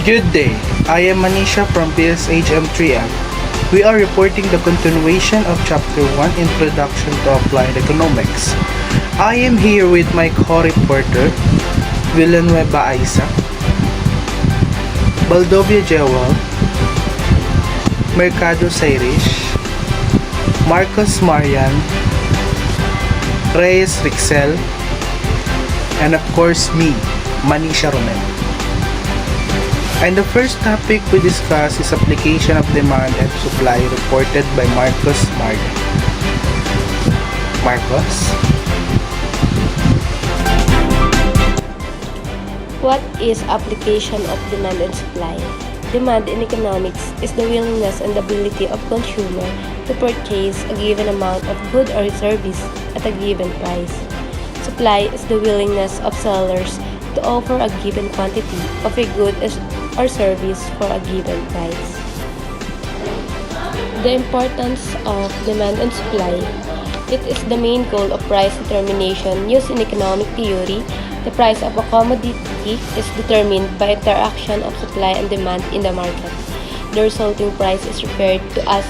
Good day. I am Manisha from PSHM3M. We are reporting the continuation of Chapter 1 Introduction to Applied Economics. I am here with my co-reporter, Villanueva Isa, Baldovia Jewel, Mercado Sairish, Marcos Marian, Reyes Rixel, and of course me, Manisha Romel. And the first topic we discuss is application of demand and supply reported by Marcos Marian. Marcos? What is application of demand and supply? Demand in economics is the willingness and ability of consumer to purchase a given amount of good or service at a given price. Supply is the willingness of sellers to offer a given quantity of a good or service for a given price. The importance of demand and supply. It is the main goal of price determination used in economic theory. The price of a commodity is determined by interaction of supply and demand in the market. The resulting price is referred to as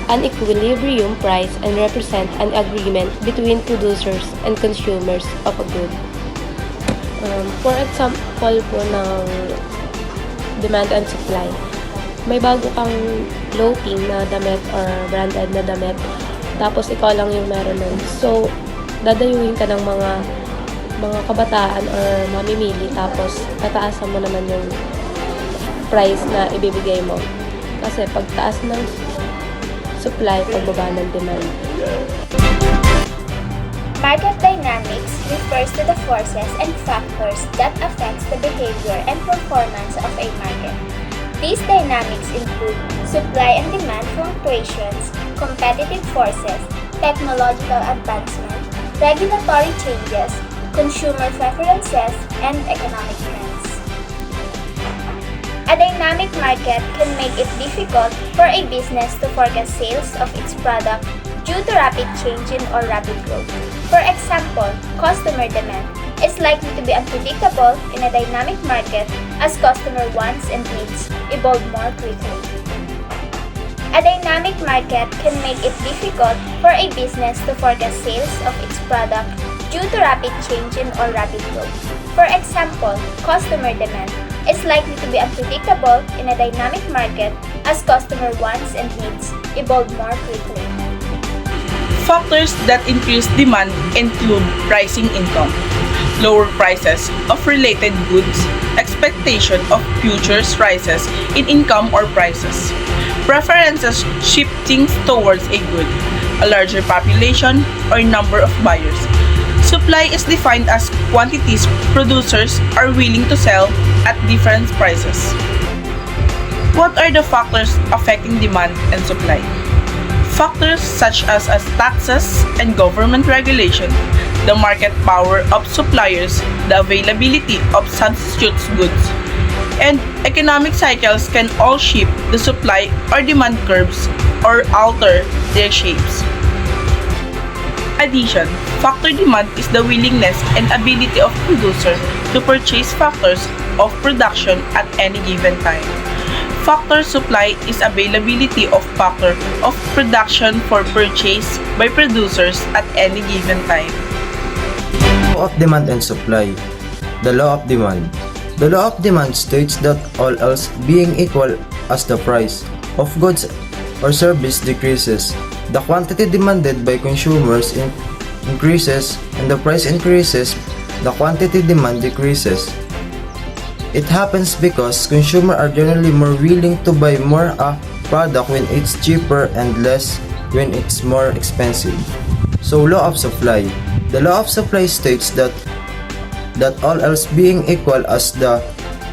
an equilibrium price and represent an agreement between producers and consumers of a good. For example po ng demand and supply, may bago kang floating na damit or branded na damit, tapos ikaw lang yung meron nun. So, dadayuhin ka ng mga kabataan or mamimili, tapos tataasan mo naman yung price na ibibigay mo. Kasi pagtaas ng supply, pagbaba ng demand. Market dynamics refers to the forces and factors that affects the behavior and performance of a market. These dynamics include supply and demand fluctuations, competitive forces, technological advancement, regulatory changes, consumer preferences, and economic trends. A dynamic market can make it difficult for a business to forecast sales of its product due to rapid change in or rapid growth. For example, customer demand is likely to be unpredictable in a dynamic market as customer wants and needs evolve more quickly. A dynamic market can make it difficult for a business to forecast sales of its product due to rapid change in or rapid growth. For example, customer demand is likely to be unpredictable in a dynamic market as customer wants and needs evolve more quickly. Factors that increase demand include rising income, lower prices of related goods, expectation of future rises in income or prices, preferences shifting towards a good, a larger population or number of buyers. Supply is defined as quantities producers are willing to sell at different prices. What are the factors affecting demand and supply? Factors such as taxes and government regulation, the market power of suppliers, the availability of substitute goods, and economic cycles can all shape the supply or demand curves or alter their shapes. Addition, factor demand is the willingness and ability of producer to purchase factors of production at any given time. Factor supply is availability of factor of production for purchase by producers at any given time. Law of demand and supply. The law of demand. The law of demand states that all else being equal as the price of goods or service decreases, the quantity demanded by consumers increases, and the price increases, the quantity demand decreases. It happens because consumers are generally more willing to buy more a product when it's cheaper and less when it's more expensive. So, law of supply. The law of supply states that all else being equal as the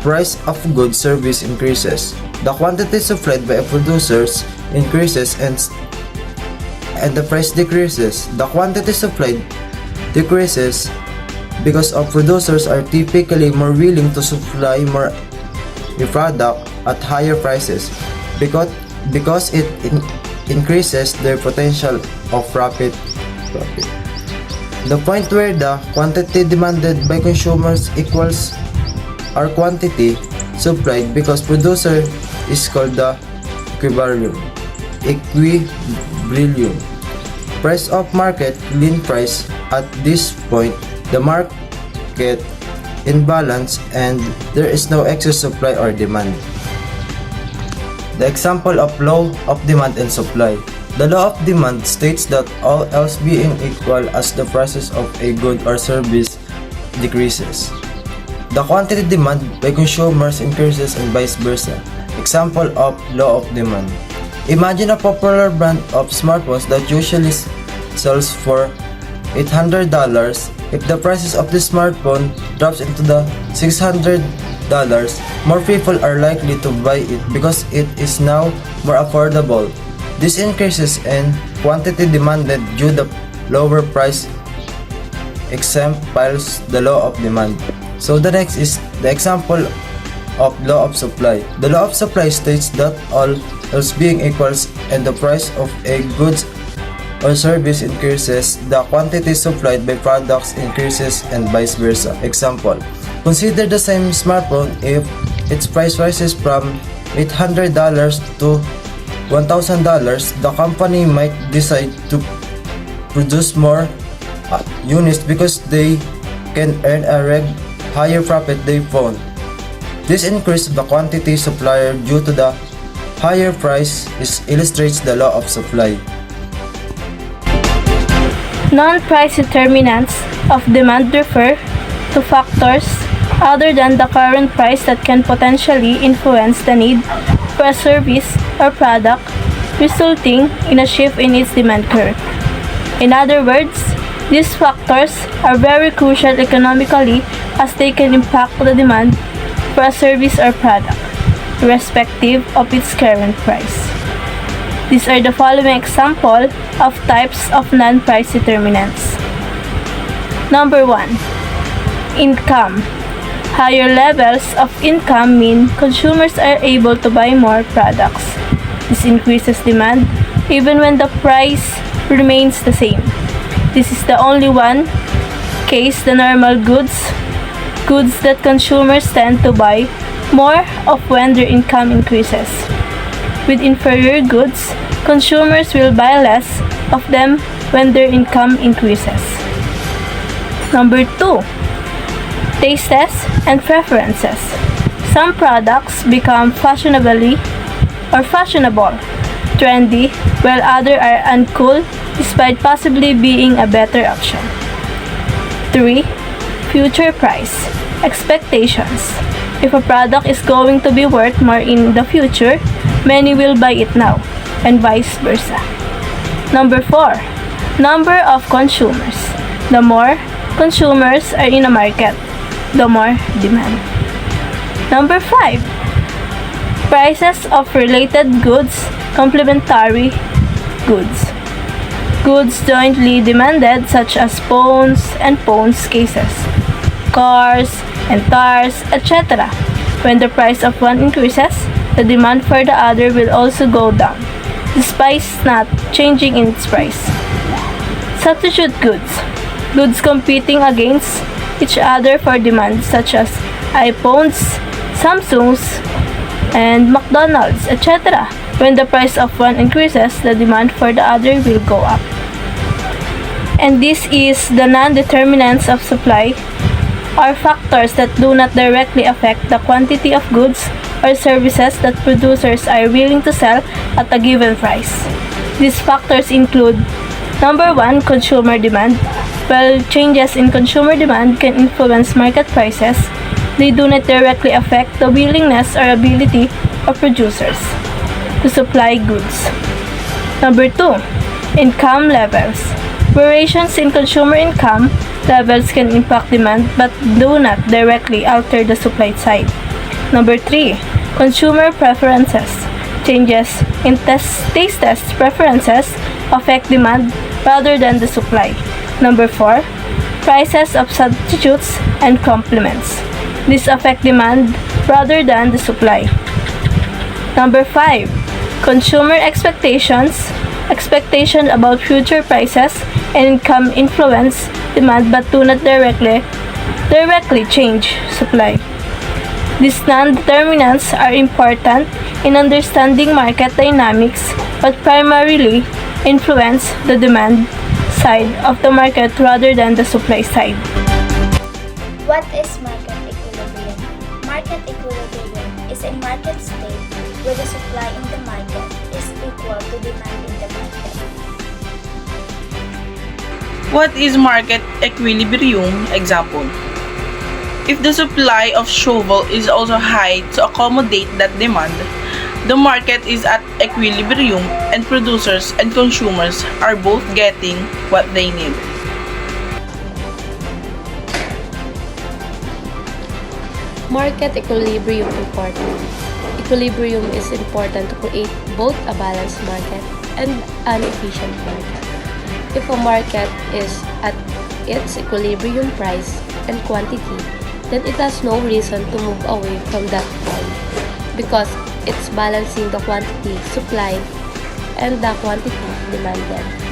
price of goods service increases, the quantity supplied by producers increases and the price decreases. The quantity supplied decreases because of producers are typically more willing to supply more a product at higher prices because it increases their potential of profit. The point where the quantity demanded by consumers equals our quantity supplied because producer is called the equilibrium. Equilibrium. Price of market clean price at this point the market in balance and there is no excess supply or demand. The example of law of demand and supply. The law of demand states that all else being equal as the prices of a good or service decreases, the quantity demand by consumers increases and vice versa. Example of law of demand. Imagine a popular brand of smartphones that usually sells for $800. If the prices of the smartphone drops into the $600, more people are likely to buy it because it is now more affordable. This increases in quantity demanded due to lower price exemplifies the law of demand. So the next is the example of law of supply. The law of supply states that all else being equals and the price of a goods or service increases, the quantity supplied by products increases and vice versa. Example, consider the same smartphone if its price rises from $800 to $1,000, the company might decide to produce more units because they can earn a higher profit they found. This increase of the quantity supplier due to the higher price illustrates the law of supply. Non-price determinants of demand refer to factors other than the current price that can potentially influence the need for a service or product, resulting in a shift in its demand curve. In other words, these factors are very crucial economically as they can impact the demand for a service or product, irrespective of its current price. These are the following examples of types of non-price determinants. Number 1. Income. Higher levels of income mean consumers are able to buy more products. This increases demand even when the price remains the same. This is the only one case the normal goods that consumers tend to buy more of when their income increases. With inferior goods, consumers will buy less of them when their income increases. Number 2. Tastes and preferences. Some products become fashionable, trendy, while others are uncool despite possibly being a better option. 3. Future price. Expectations. If a product is going to be worth more in the future, many will buy it now, and vice versa. Number 4. Number of consumers. The more consumers are in a market, the more demand. Number 5. Prices of related goods, complementary goods. Goods jointly demanded such as phones and phones cases, cars and tires, etc. When the price of one increases, the demand for the other will also go down, despite not changing in its price. Substitute goods. Goods competing against each other for demand such as iPhones, Samsungs, and McDonald's, etc. When the price of one increases, the demand for the other will go up. And this is the non-determinants of supply are factors that do not directly affect the quantity of goods or services that producers are willing to sell at a given price. These factors include: number 1, consumer demand. While changes in consumer demand can influence market prices, they do not directly affect the willingness or ability of producers to supply goods. Number 2, income levels. Variations in consumer income levels can impact demand but do not directly alter the supply side. Number 3, consumer preferences. Changes in taste preferences affect demand rather than the supply. Number 4, prices of substitutes and complements. These affect demand rather than the supply. Number 5, consumer expectations. Expectation about future prices and income influence demand but do not directly change supply. These non-determinants are important in understanding market dynamics but primarily influence the demand side of the market rather than the supply side. What is market equilibrium? Market equilibrium is a market state where the supply in the market is equal to demand in the market. What is market equilibrium? Example. If the supply of shovel is also high to accommodate that demand, the market is at equilibrium and producers and consumers are both getting what they need. Market equilibrium important. Equilibrium is important to create both a balanced market and an efficient market. If a market is at its equilibrium price and quantity, then it has no reason to move away from that point because it's balancing the quantity supplied and the quantity demanded.